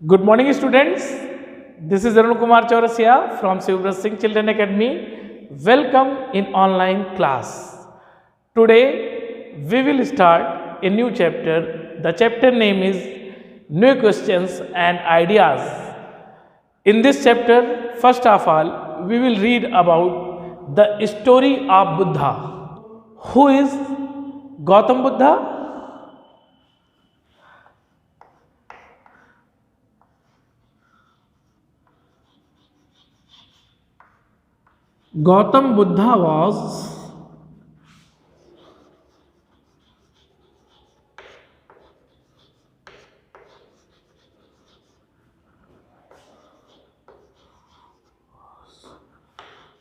Good morning, students. This is Arun Kumar Chaurasia from Shivrat Singh Children Academy. Welcome in online class. Today, we will start a new chapter. The chapter name is New Questions and Ideas. In this chapter, first of all, we will read about the story of Buddha. Who is Gautam Buddha? Gautam Buddha was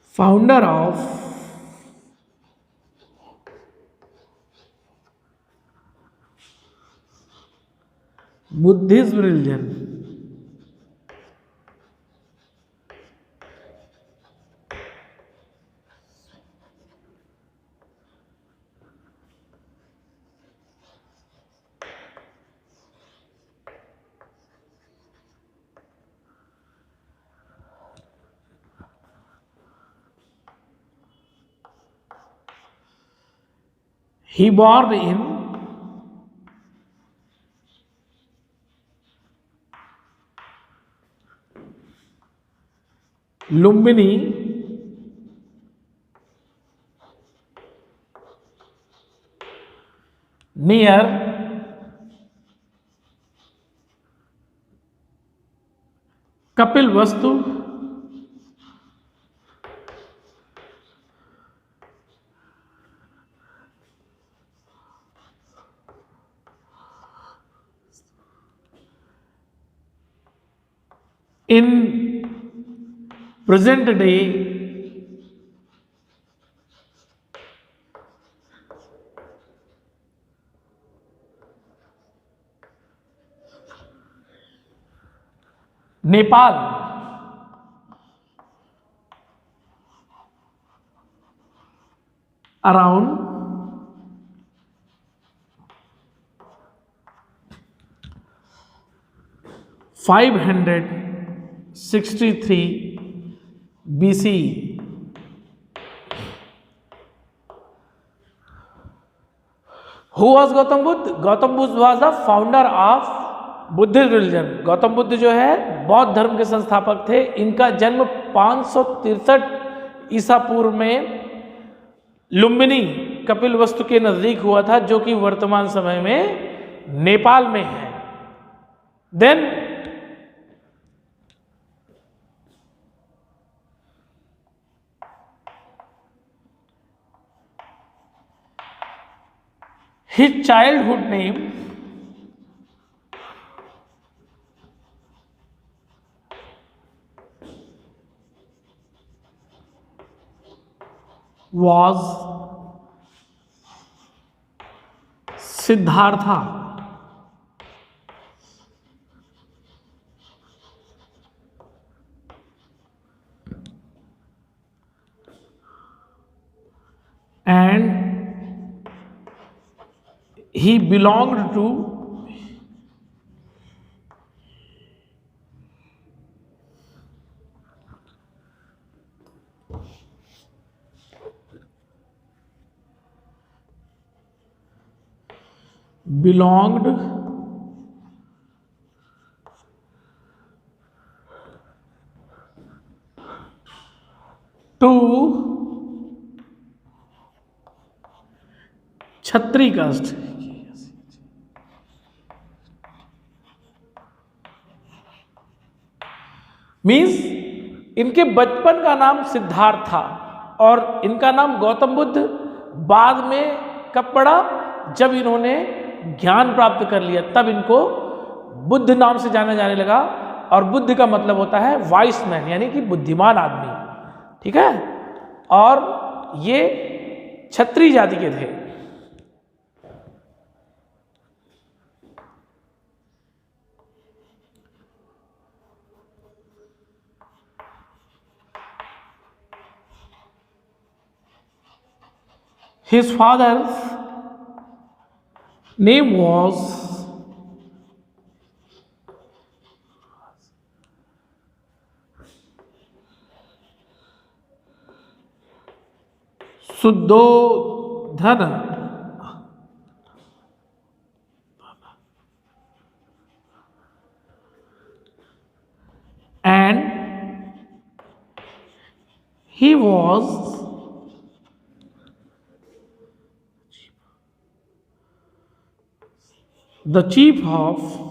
founder of Buddhism religion. He born in Lumbini, near Kapilvastu, in present day Nepal. Around 563 BC. Who was Gautam Buddha? Gautam Buddha was the founder of Buddhist religion. Gautam Buddha जो है बौद्ध धर्म के संस्थापक थे. इनका जन्म 563 ईसा पूर्व में लुम्बिनी कपिलवस्तु के नजदीक हुआ था, जो कि वर्तमान समय में नेपाल में है. Then his childhood name was Siddhartha. And he belonged to belonged to Kshatriya caste. Means इनके बचपन का नाम सिद्धार्थ था और इनका नाम गौतम बुद्ध बाद में कब पड़ा? जब इन्होंने ज्ञान प्राप्त कर लिया तब इनको बुद्ध नाम से जाना जाने लगा. और बुद्ध का मतलब होता है वाइस मैन, यानी कि बुद्धिमान आदमी. ठीक है. और ये क्षत्रिय जाति के थे. His father's name was Shuddhodana and he was the chief of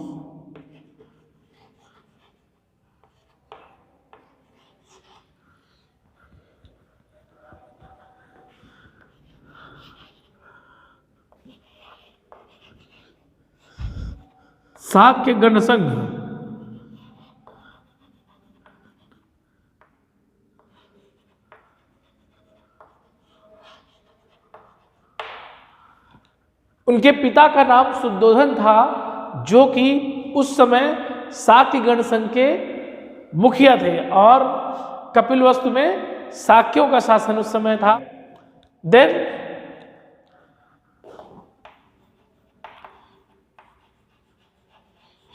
Shakya गणसंघ। उनके पिता का नाम शुद्धोधन था, जो कि उस समय शाक्य गणसंघ के मुखिया थे और कपिलवस्तु में शाक्यों का शासन उस समय था। Then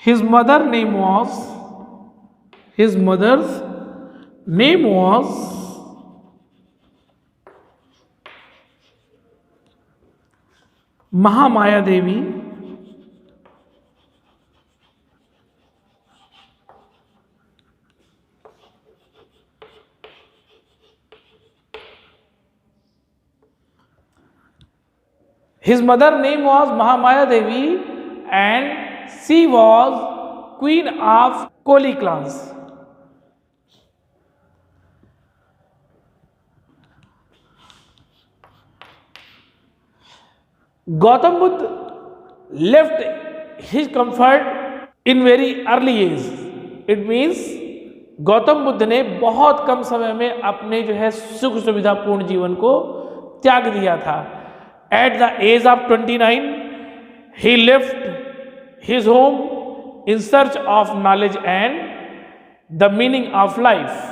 his mother's name was Mahamaya Devi. His mother name was Mahamaya Devi and she was queen of Koli clans. Gautam Buddha left his comfort in very early age. It means Gautam Buddha ने बहुत कम समय में अपने जो है सुख सुविधापूर्ण जीवन को त्याग दिया था। At the age of 29, he left his home in search of knowledge and the meaning of life.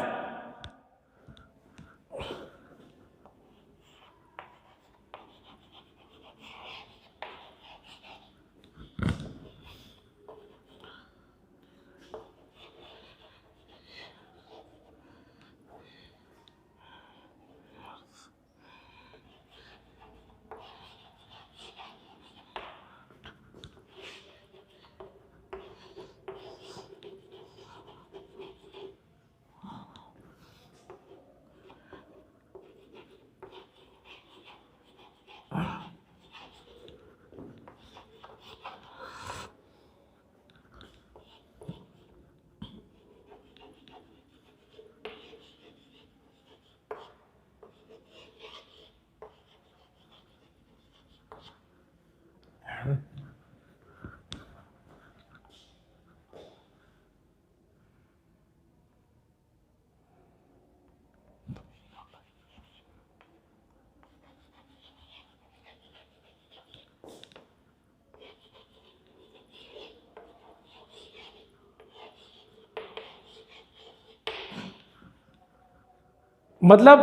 मतलब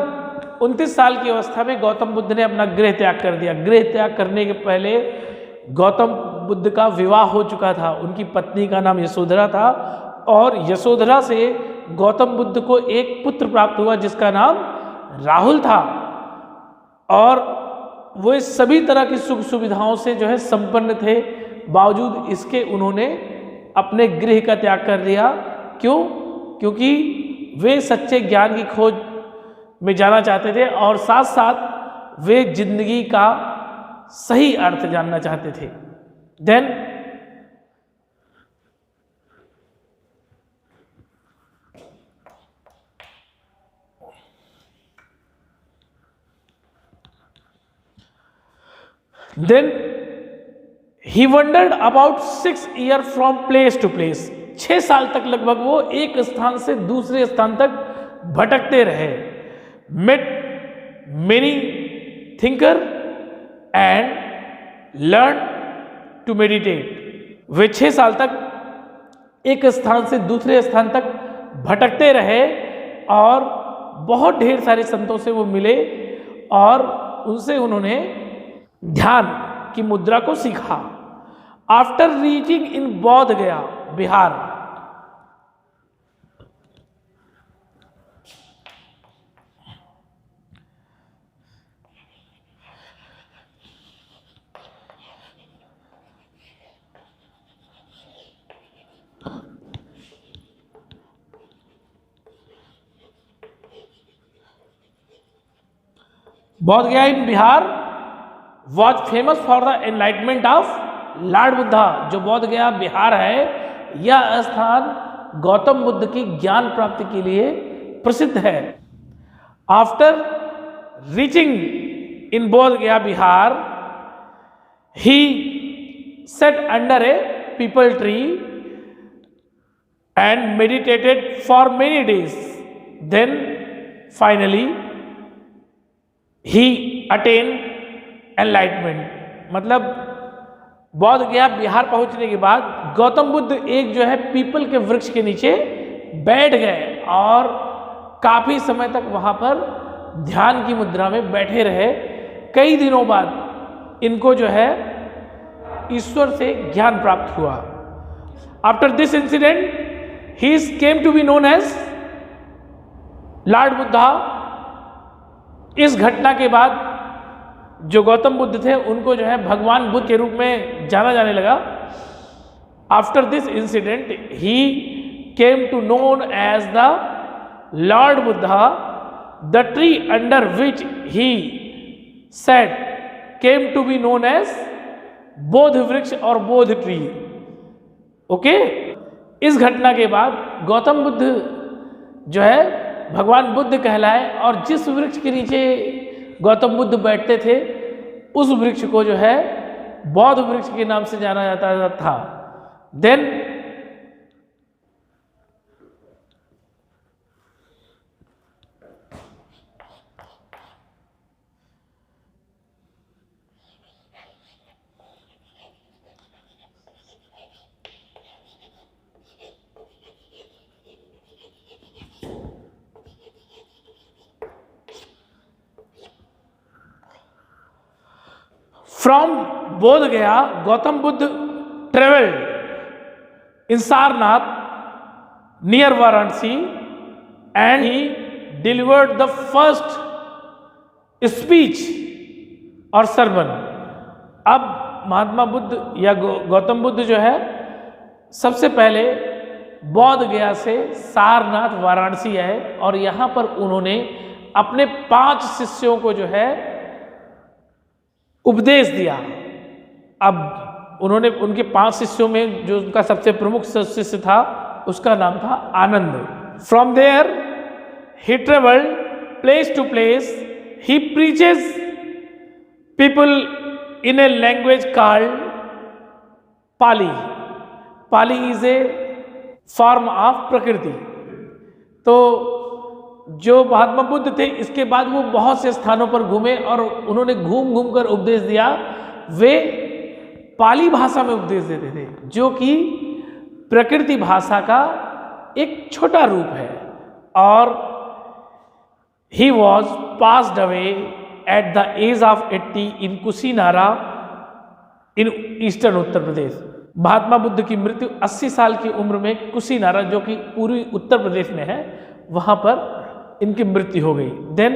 29 साल की अवस्था में गौतम बुद्ध ने अपना गृह त्याग कर दिया। गृह त्याग करने के पहले गौतम बुद्ध का विवाह हो चुका था। उनकी पत्नी का नाम यशोधरा था और यशोधरा से गौतम बुद्ध को एक पुत्र प्राप्त हुआ जिसका नाम राहुल था। और वो इस सभी तरह की सुख सुविधाओं से जो है संपन्न थे। बावजूद इसके उन्होंने अपने गृह का त्याग कर दिया। क्यों? क्योंकि वे सच्चे ज्ञान की खोज में जाना चाहते थे और साथ साथ वे जिंदगी का सही अर्थ जानना चाहते थे। Then he wondered about 6 years from place to place. 6 साल तक लगभग वो एक स्थान से दूसरे स्थान तक भटकते रहे। met many thinker and learn to meditate। वे 6 साल तक एक स्थान से दूसरे स्थान तक भटकते रहे और बहुत ढेर सारे संतों से वो मिले और उनसे उन्होंने ध्यान की मुद्रा को सीखा। आफ्टर रीचिंग इन बौद्ध गया Bihar, Bodh Gaya in Bihar was famous for the enlightenment of lord Buddha. जो बौद्ध गया बिहार है, यह स्थान गौतम बुद्ध की ज्ञान प्राप्ति के लिए प्रसिद्ध है। आफ्टर रीचिंग इन बोध गया Bihar, he sat under a peepal tree and meditated for many days. Then finally he attained enlightenment। मतलब बौद्ध गया बिहार पहुंचने के बाद गौतम बुद्ध एक जो है पीपल के वृक्ष के नीचे बैठ गए और काफी समय तक वहां पर ध्यान की मुद्रा में बैठे रहे। कई दिनों बाद इनको जो है ईश्वर से ज्ञान प्राप्त हुआ। After this incident he came to be known as lord Buddha. इस घटना के बाद जो गौतम बुद्ध थे उनको जो है भगवान बुद्ध के रूप में जाना जाने लगा। After this incident he came to known as the lord Buddha. The tree under which he sat came to be known as Bodh वृक्ष और बोध ट्री। ओके, इस घटना के बाद गौतम बुद्ध जो है भगवान बुद्ध कहलाए और जिस वृक्ष के नीचे गौतम बुद्ध बैठते थे उस वृक्ष को जो है बौद्ध वृक्ष के नाम से जाना जाता था। Then From Bodh Gaya, Gautam Buddha traveled in Sarnath near Varanasi and he delivered the first speech or sermon। अब महात्मा बुद्ध या गौतम बुद्ध जो है सबसे पहले बौद्ध गया से सारनाथ वाराणसी आए और यहाँ पर उन्होंने अपने 5 शिष्यों को जो है उपदेश दिया। अब उन्होंने उनके 5 शिष्यों में जो उनका सबसे प्रमुख शिष्य था उसका नाम था Anand. From there he travelled place to place, he preaches people in a language called Pali. Pali is a form of Prakrit. तो जो महात्मा बुद्ध थे इसके बाद वो बहुत से स्थानों पर घूमे और उन्होंने घूम घूम कर उपदेश दिया। वे पाली भाषा में उपदेश देते थे जो कि प्रकृति भाषा का एक छोटा रूप है। और he was passed away at the age of 80 in Kushinara in eastern Uttar Pradesh. Mahatma Buddha की मृत्यु 80 साल की उम्र में कुशीनारा जो कि पूर्वी उत्तर प्रदेश में है वहां पर इनकी मृत्यु हो गई। Then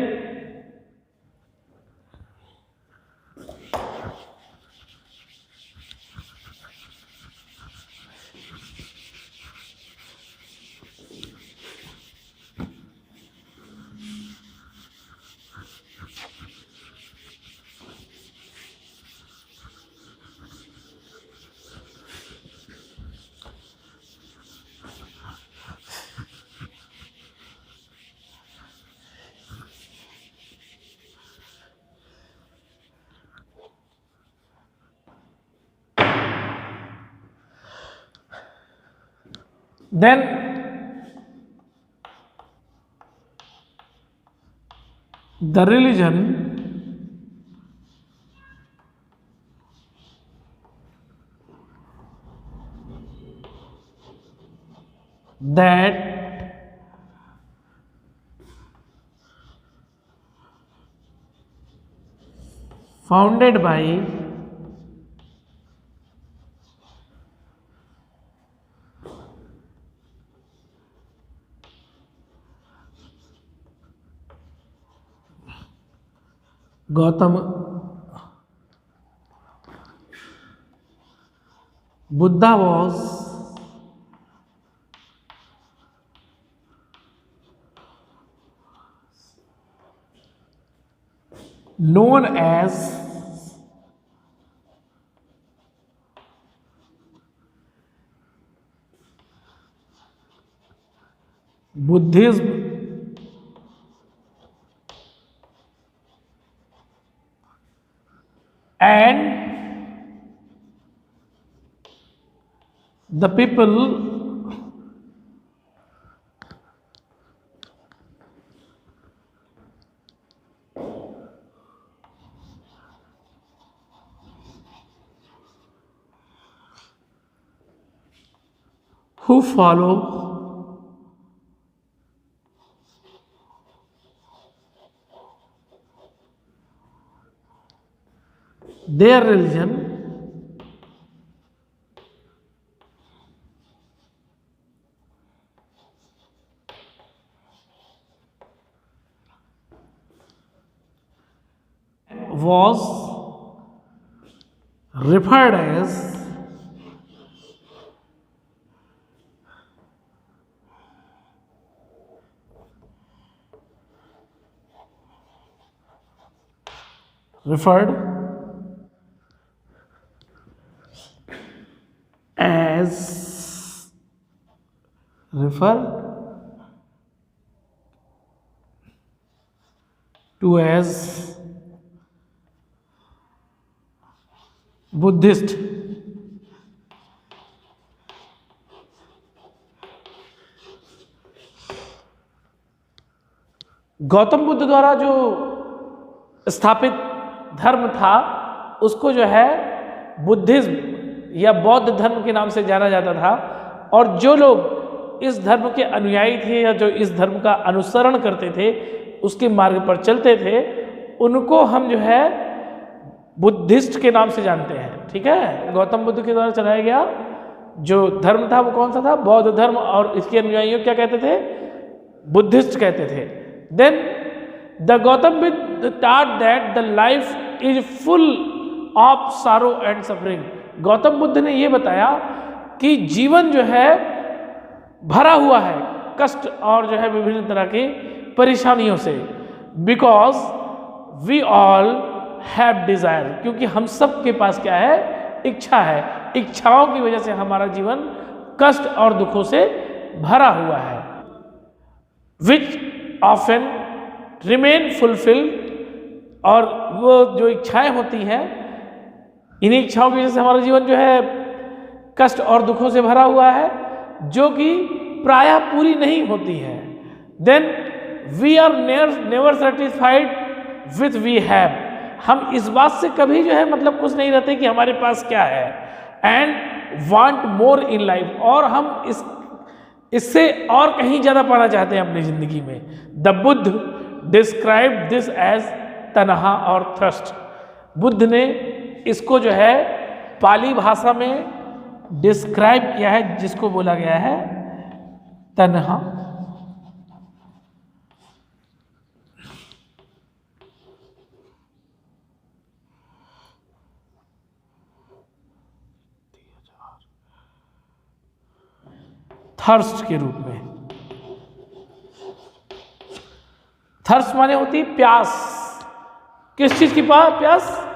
Then the religion that founded by Gautam Buddha was known as Buddhism and the people who follow their religion was referred as referred as refer to as Buddhist. Gautam Buddha द्वारा जो स्थापित धर्म था उसको जो है बुद्धिज्म या बौद्ध धर्म के नाम से जाना जाता था, और जो लोग इस धर्म के अनुयायी थे या जो इस धर्म का अनुसरण करते थे, उसके मार्ग पर चलते थे, उनको हम जो है बुद्धिस्ट के नाम से जानते हैं। ठीक है, गौतम बुद्ध के द्वारा चलाया गया जो धर्म था वो कौन सा था? बौद्ध धर्म, और इसके अनुयायियों क्या कहते थे? बुद्धिस्ट कहते थे। Then the Gautam Buddha taught that the life is full of sorrow and suffering. Gautam Buddha ने ये बताया कि जीवन जो है भरा हुआ है कष्ट और जो है विभिन्न तरह की परेशानियों से। Because we all have desire, क्योंकि हम सब के पास क्या है? इच्छा है। इच्छाओं की वजह से हमारा जीवन कष्ट और दुखों से भरा हुआ है। विच ऑफन रिमेन फुलफिल्ड, और वो जो इच्छाएं होती हैं, इन्हीं इच्छाओं की वजह से हमारा जीवन जो है कष्ट और दुखों से भरा हुआ है, जो कि प्रायः पूरी नहीं होती है। Then we are never satisfied with we have, हम इस बात से कभी जो है मतलब खुश नहीं रहते कि हमारे पास क्या है। And want more in life, और हम इससे और कहीं ज़्यादा पाना चाहते हैं अपनी ज़िंदगी में। The Buddha describe this as tanha और थ्रस्ट, बुद्ध ने इसको जो है पाली भाषा में डिस्क्राइब किया है, जिसको बोला गया है तन्हा थर्स्ट के रूप में। थर्स्ट माने होती है प्यास। किस चीज की प्यास?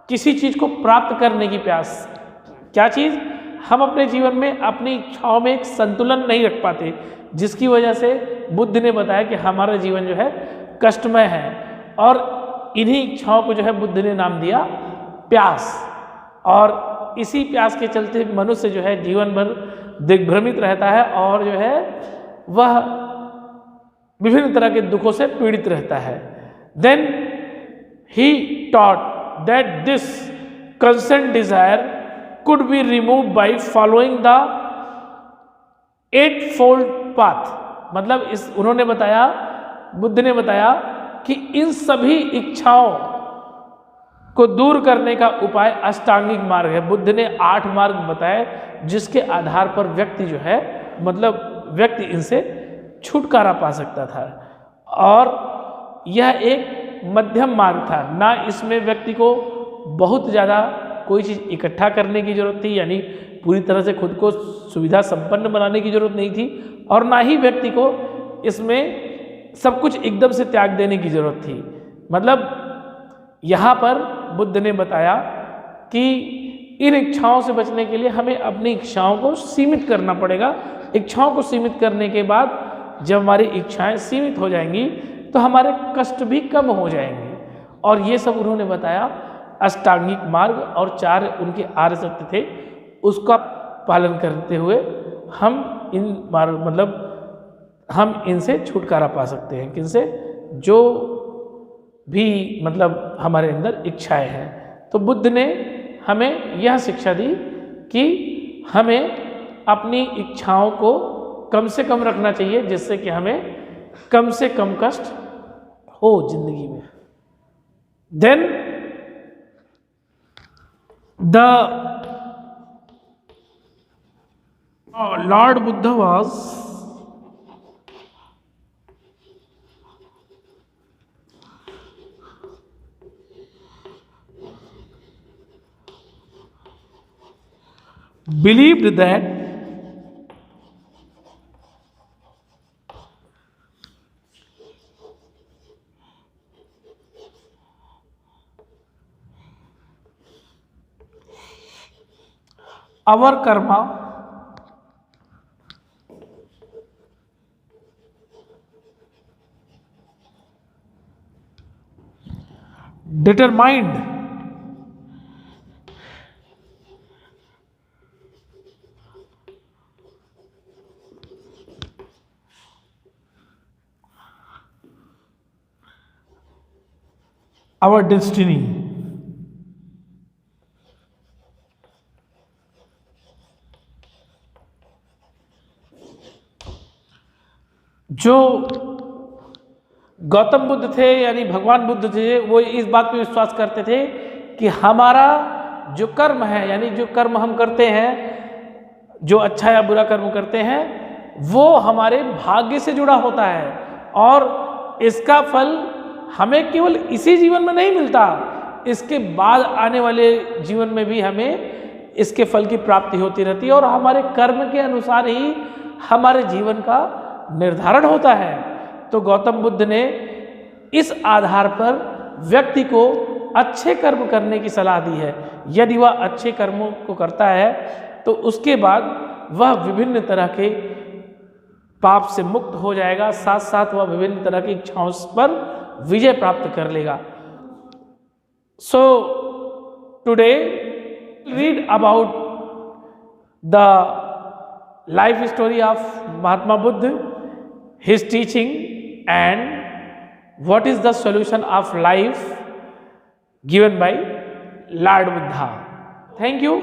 किसी चीज को प्राप्त करने की प्यास। क्या चीज? हम अपने जीवन में अपनी इच्छाओं में एक संतुलन नहीं रख पाते, जिसकी वजह से बुद्ध ने बताया कि हमारा जीवन जो है कष्टमय है, और इन्हीं इच्छाओं को जो है बुद्ध ने नाम दिया प्यास। और इसी प्यास के चलते मनुष्य जो है जीवन भर दिग्भ्रमित रहता है और जो है वह विभिन्न तरह के दुखों से पीड़ित रहता है। Then he taught that this constant desire could be remove by following the 8-fold path. मतलब उन्होंने बताया, बुद्ध ने बताया कि इन सभी इच्छाओं को दूर करने का उपाय अष्टांगिक मार्ग है। बुद्ध ने 8 मार्ग बताए, जिसके आधार पर व्यक्ति जो है व्यक्ति इनसे छुटकारा पा सकता था। और यह एक मध्यम मार्ग था, ना इसमें व्यक्ति को बहुत ज़्यादा कोई चीज़ इकट्ठा करने की जरूरत थी, यानी पूरी तरह से खुद को सुविधा संपन्न बनाने की जरूरत नहीं थी, और ना ही व्यक्ति को इसमें सब कुछ एकदम से त्याग देने की जरूरत थी। मतलब यहाँ पर बुद्ध ने बताया कि इन इच्छाओं से बचने के लिए हमें अपनी इच्छाओं को सीमित करना पड़ेगा। इच्छाओं को सीमित करने के बाद जब हमारी इच्छाएं सीमित हो जाएंगी तो हमारे कष्ट भी कम हो जाएंगे। और ये सब उन्होंने बताया अष्टांगिक मार्ग और 4 उनके आर्य सत्य थे, उसका पालन करते हुए हम हम इनसे छुटकारा पा सकते हैं। किनसे? जो भी हमारे अंदर इच्छाएं हैं। तो बुद्ध ने हमें यह शिक्षा दी कि हमें अपनी इच्छाओं को कम से कम रखना चाहिए, जिससे कि हमें कम से कम कष्ट हो जिंदगी में। Then the lord Buddha was believed that our karma determined our destiny। जो गौतम बुद्ध थे यानी भगवान बुद्ध थे, वो इस बात पे विश्वास करते थे कि हमारा जो कर्म है, यानी जो कर्म हम करते हैं, जो अच्छा या बुरा कर्म करते हैं, वो हमारे भाग्य से जुड़ा होता है और इसका फल हमें केवल इसी जीवन में नहीं मिलता, इसके बाद आने वाले जीवन में भी हमें इसके फल की प्राप्ति होती रहती है और हमारे कर्म के अनुसार ही हमारे जीवन का निर्धारण होता है। तो गौतम बुद्ध ने इस आधार पर व्यक्ति को अच्छे कर्म करने की सलाह दी है। यदि वह अच्छे कर्मों को करता है तो उसके बाद वह विभिन्न तरह के पाप से मुक्त हो जाएगा, साथ साथ वह विभिन्न तरह की इच्छाओं पर विजय प्राप्त कर लेगा। So today read about the life story of Mahatma Buddha, his teaching and what is the solution of life given by Lord Buddha. Thank you.